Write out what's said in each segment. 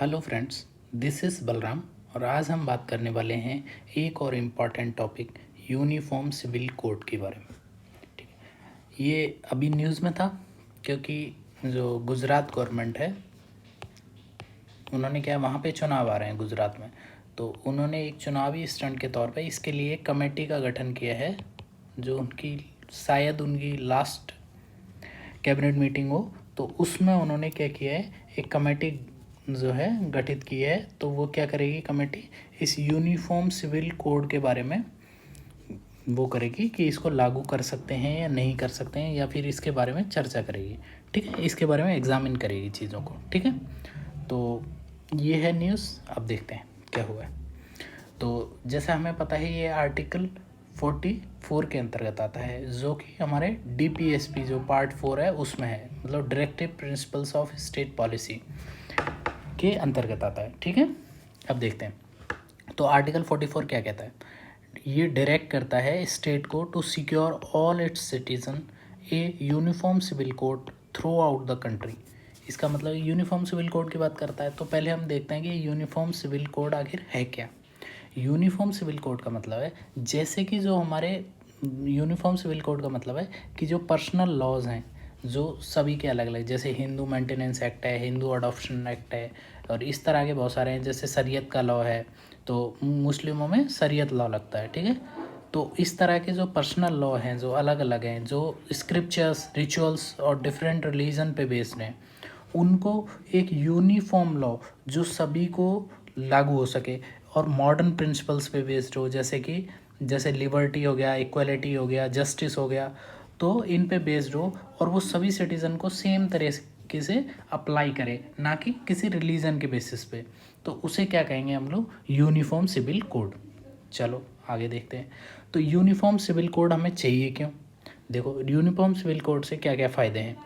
Hello friends, this is Balram और आज हम बात करने वाले हैं एक और important topic uniform civil code के बारे में। ठीक है, ये अभी न्यूज़ में था क्योंकि जो गुजरात गवर्नमेंट है उन्होंने क्या वहाँ पे चुनाव आ रहे हैं गुजरात में, तो उन्होंने एक चुनावी स्टंट के तौर पे इसके लिए एक कमेटी का गठन किया है जो उनकी शायद उनकी लास्ट कैबिनेट मीटिंग हो, तो उसमें उन्होंने क्या किया है, एक कमेटी जो है गठित की है। तो वो क्या करेगी कमेटी, इस यूनिफॉर्म सिविल कोड के बारे में वो करेगी कि इसको लागू कर सकते हैं या नहीं कर सकते हैं, या फिर इसके बारे में चर्चा करेगी। ठीक है, इसके बारे में एग्जामिन करेगी चीज़ों को। ठीक है, तो ये है न्यूज़। अब देखते हैं क्या हुआ है। तो जैसा हमें पता है ये आर्टिकल 44 के अंतर्गत आता है, जो कि हमारे DPSP जो पार्ट 4 है उसमें है, मतलब directive principles of state policy के अंतर्गत आता है। ठीक है, अब देखते हैं। तो आर्टिकल 44 क्या कहता है, ये डायरेक्ट करता है स्टेट को to secure all its citizen a uniform civil code throughout the country. इसका मतलब यूनिफॉर्म सिविल कोड की बात करता है। तो पहले हम देखते हैं कि यूनिफॉर्म सिविल कोड आखिर है क्या। यूनिफॉर्म सिविल कोड का मतलब है, जैसे कि जो हमारे यूनिफॉर्म सिविल कोड का मतलब है कि जो पर्सनल लॉज हैं जो सभी के अलग अलग, जैसे हिंदू मेंटेनेंस एक्ट है, हिंदू अडॉप्शन एक्ट है, और इस तरह के बहुत सारे हैं। जैसे शरीयत का लॉ है, तो मुस्लिमों में शरीयत लॉ लगता है। ठीक है, तो इस तरह के जो पर्सनल लॉ हैं जो अलग अलग हैं, जो स्क्रिप्चर्स, रिचुअल्स और डिफरेंट रिलीजन पे बेस्ड हैं, उनको एक यूनिफॉर्म लॉ जो सभी को लागू हो सके और मॉडर्न प्रिंसिपल्स पे बेस्ड हो, जैसे लिबर्टी हो गया, इक्वलिटी हो गया, जस्टिस हो गया, तो इन पे बेस्ड हो और वो सभी सिटीज़न को सेम तरीके से अप्लाई करे, ना कि किसी रिलीजन के बेसिस पे। तो उसे क्या कहेंगे हम लोग, यूनिफॉर्म सिविल कोड। चलो आगे देखते हैं। तो यूनिफॉर्म सिविल कोड हमें चाहिए क्यों। देखो, यूनिफॉर्म सिविल कोड से क्या क्या फ़ायदे हैं।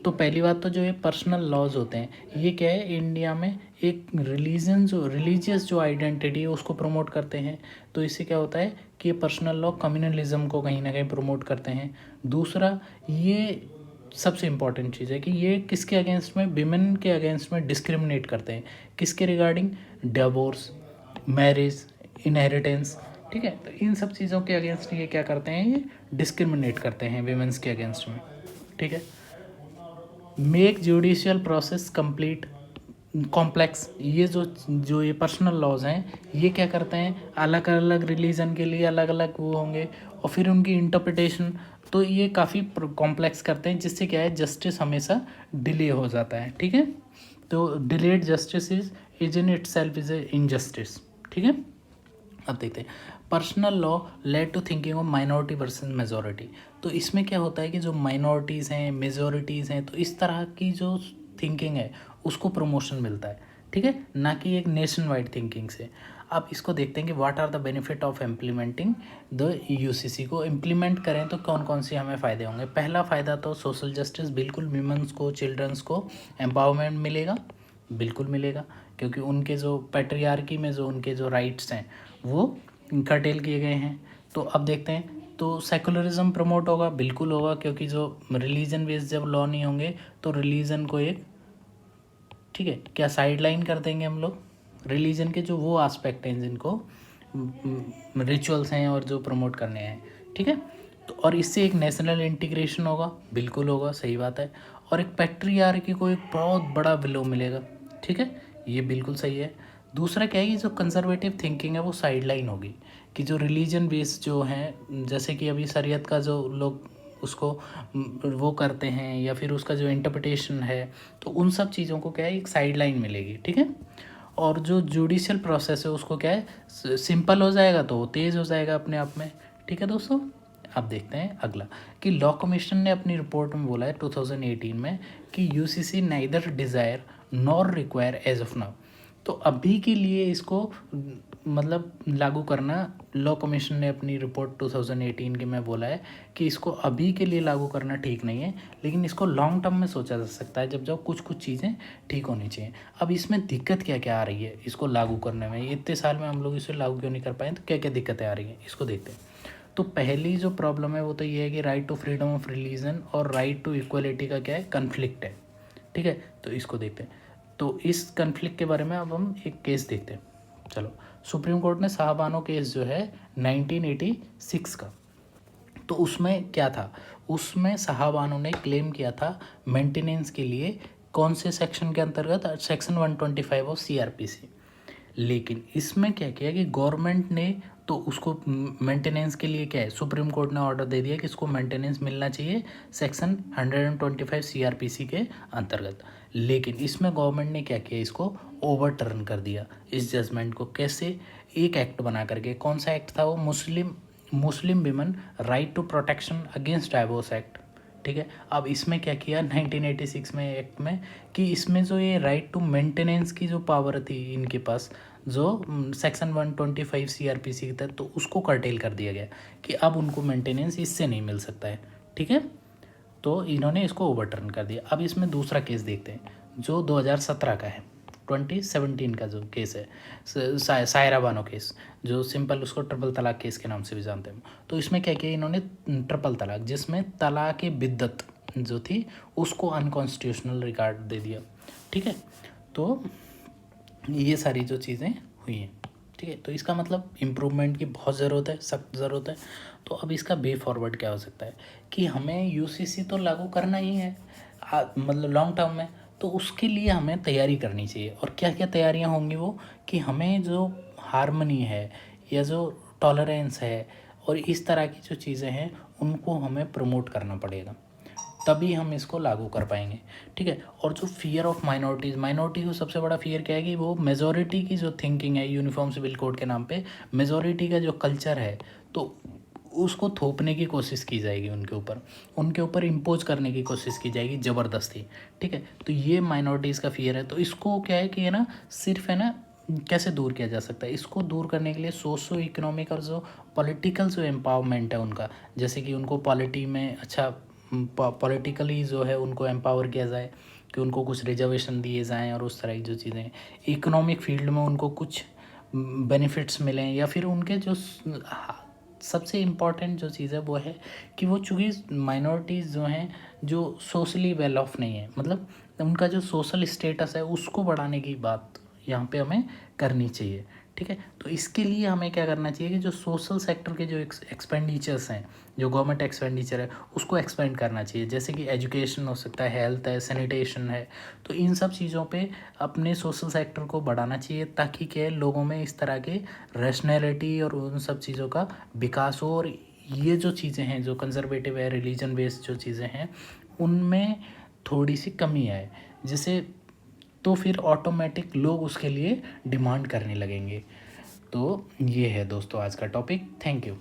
तो पहली बात तो जो ये पर्सनल लॉज होते हैं, ये क्या है, इंडिया में एक रिलीजियस जो आइडेंटिटी है उसको प्रमोट करते हैं। तो इससे क्या होता है कि ये पर्सनल लॉ कम्युनलिज्म को कहीं ना कहीं प्रमोट करते हैं। दूसरा, ये सबसे इम्पॉर्टेंट चीज़ है कि ये किसके अगेंस्ट में, विमेन के अगेंस्ट में डिस्क्रिमिनेट करते हैं। किसके रिगार्डिंग, डिवोर्स, मैरिज, इनहेरिटेंस। ठीक है, तो इन सब चीज़ों के अगेंस्ट ये क्या करते हैं, ये डिस्क्रिमिनेट करते हैं विमेंस के अगेंस्ट में। ठीक है, make judicial process complete complex. ये जो ये पर्सनल लॉज हैं, ये क्या करते हैं, अलग अलग रिलीजन के लिए अलग अलग वो होंगे और फिर उनकी इंटरप्रिटेशन, तो ये काफ़ी कॉम्प्लेक्स करते हैं, जिससे क्या है, जस्टिस हमेशा डिले हो जाता है। ठीक है, तो delayed justice is in itself is a injustice. ठीक है, अब देखते हैं। Personal law led to thinking of minority versus majority. तो इसमें क्या होता है कि जो माइनॉरिटीज़ हैं, मेजॉरिटीज़ हैं, तो इस तरह की जो थिंकिंग है उसको प्रमोशन मिलता है। ठीक है, ना कि एक नेशन वाइड थिंकिंग से। अब इसको देखते हैं कि what are the benefit of implementing the UCC को। इम्प्लीमेंट करें तो कौन कौन से हमें फ़ायदे होंगे। पहला फ़ायदा तो सोशल जस्टिस, बिल्कुल वीमेंस को, चिल्ड्रंस को एम्पावरमेंट मिलेगा, बिल्कुल मिलेगा, क्योंकि उनके जो पैट्रियार्की में जो उनके जो राइट्स हैं वो कर्टेल किए गए हैं। तो अब देखते हैं, तो सेकुलरिज्म प्रमोट होगा, बिल्कुल होगा, क्योंकि जो रिलीजन बेस्ड जब लॉ नहीं होंगे तो रिलीजन को एक, ठीक है, क्या साइड लाइन कर देंगे हम लोग, रिलीजन के जो वो एस्पेक्ट हैं जिनको रिचुअल्स हैं और जो प्रमोट करने हैं। ठीक है, तो और इससे एक नेशनल इंटीग्रेशन होगा, बिल्कुल होगा, सही बात है। और एक पैट्रियार्की को एक बहुत बड़ा विलो मिलेगा। ठीक है, ये बिल्कुल सही है। दूसरा क्या है कि जो कंजर्वेटिव थिंकिंग है वो साइड लाइन होगी, कि जो रिलीजन बेस्ड जो हैं, जैसे कि अभी शरीयत का जो लोग उसको वो करते हैं, या फिर उसका जो इंटरप्रिटेशन है, तो उन सब चीज़ों को क्या है, एक साइड लाइन मिलेगी। ठीक है, और जो जुडिशियल प्रोसेस है उसको क्या है, सिंपल हो जाएगा, तो तेज़ हो जाएगा अपने आप में। ठीक है दोस्तों, अब देखते हैं अगला, कि लॉ कमीशन ने अपनी रिपोर्ट में बोला है 2018 में कि UCC neither desire nor require as of now. तो अभी के लिए इसको मतलब लागू करना, लॉ कमीशन ने अपनी रिपोर्ट 2018 के में बोला है कि इसको अभी के लिए लागू करना ठीक नहीं है, लेकिन इसको लॉन्ग टर्म में सोचा जा सकता है, जब कुछ कुछ चीज़ें ठीक होनी चाहिए। अब इसमें दिक्कत क्या क्या आ रही है इसको लागू करने में, इतने साल में हम लोग इसे लागू क्यों नहीं कर पाए, तो क्या क्या दिक्कतें आ रही हैं इसको देखते हैं। तो पहली जो प्रॉब्लम है वो तो ये है कि right to freedom of religion और राइट टू इक्वलिटी का क्या है, कन्फ्लिक्ट है। ठीक है, तो इसको देखते हैं। तो इस कन्फ्लिक्ट के बारे में अब हम एक केस देखते हैं। चलो, सुप्रीम कोर्ट ने शाहबानो केस जो है 1986 का, तो उसमें क्या था, उसमें शाहबानो ने क्लेम किया था मेंटेनेंस के लिए कौन से सेक्शन के अंतर्गत, सेक्शन 125 ऑफ सीआरपीसी। लेकिन इसमें क्या किया कि गवर्नमेंट ने तो उसको मेंटेनेंस के लिए क्या है, सुप्रीम कोर्ट ने ऑर्डर दे दिया कि इसको मेंटेनेंस मिलना चाहिए सेक्शन 125 सीआरपीसी के अंतर्गत। लेकिन इसमें गवर्नमेंट ने क्या किया, इसको ओवरटर्न कर दिया इस जजमेंट को। कैसे, एक एक्ट बना करके, कौन सा एक्ट था वो, Muslim women right to protection against divorce act. ठीक है, अब इसमें क्या किया 1986 में एक्ट में, कि इसमें जो ये राइट टू मेंटेनेंस की जो पावर थी इनके पास, जो सेक्शन 125 सीआरपीसी के तहत, तो उसको कर्टेल कर दिया गया कि अब उनको मेंटेनेंस इससे नहीं मिल सकता है। ठीक है, तो इन्होंने इसको ओवरटर्न कर दिया। अब इसमें दूसरा केस देखते हैं जो 2017 का है, 2017 का जो केस है, सायरा बानो केस, जो सिंपल उसको ट्रिपल तलाक केस के नाम से भी जानते हैं। तो इसमें क्या किया इन्होंने, ट्रिपल तलाक, जिसमें तलाक बिद्दत जो थी उसको अनकॉन्स्टिट्यूशनल रिकॉर्ड दे दिया। ठीक है, तो ये सारी जो चीज़ें हुई हैं। ठीक है, तो इसका मतलब इम्प्रूवमेंट की बहुत ज़रूरत है, सख्त ज़रूरत है। तो अब इसका वे फॉरवर्ड क्या हो सकता है कि हमें यूसीसी तो लागू करना ही है, मतलब लॉन्ग टर्म में। तो उसके लिए हमें तैयारी करनी चाहिए, और क्या क्या तैयारियां होंगी वो, कि हमें जो हारमनी है या जो टॉलरेंस है और इस तरह की जो चीज़ें हैं उनको हमें प्रमोट करना पड़ेगा, तभी हम इसको लागू कर पाएंगे। ठीक है, और जो फियर ऑफ माइनॉरिटी को सबसे बड़ा फियर क्या है कि वो मेजॉरिटी की जो थिंकिंग है यूनिफॉर्म सिविल कोड के नाम पे, मेजॉरिटी का जो कल्चर है, तो उसको थोपने की कोशिश की जाएगी उनके ऊपर इम्पोज करने की कोशिश की जाएगी ज़बरदस्ती। ठीक है, तो ये माइनॉरिटीज़ का फियर है। तो इसको क्या है कि है ना, सिर्फ है ना, कैसे दूर किया जा सकता है, इसको दूर करने के लिए सोशो इकोनॉमिक और जो पॉलिटिकल जो एम्पावरमेंट है उनका, जैसे कि उनको पॉलिटी में अच्छा पॉलिटिकली जो है उनको एम्पावर किया जाए, कि उनको कुछ रिजर्वेशन दिए जाएं, और उस तरह की जो चीज़ें इकोनॉमिक फील्ड में उनको कुछ बेनिफिट्स मिलें, या फिर उनके जो सबसे इम्पॉर्टेंट जो चीज़ है वो है कि वो चूँकि माइनॉरिटीज़ जो हैं जो सोशली वेल ऑफ नहीं है, मतलब उनका जो सोशल स्टेटस है उसको बढ़ाने की बात यहाँ पे हमें करनी चाहिए। ठीक है, तो इसके लिए हमें क्या करना चाहिए कि जो सोशल सेक्टर के जो एक्सपेंडिचर्स हैं, जो गवर्नमेंट एक्सपेंडिचर है उसको एक्सपेंड करना चाहिए, जैसे कि एजुकेशन हो सकता है, हेल्थ है, सैनिटेशन है। तो इन सब चीज़ों पे अपने सोशल सेक्टर को बढ़ाना चाहिए, ताकि क्या लोगों में इस तरह के रैशनैलिटी और उन सब चीज़ों का विकास हो, और ये जो चीज़ें हैं जो कंजर्वेटिव है, रिलीजन बेस्ड जो चीज़ें हैं, उनमें थोड़ी सी कमी आए, जिसे तो फिर ऑटोमेटिक लोग उसके लिए डिमांड करने लगेंगे। तो ये है दोस्तों आज का टॉपिक। Thank you.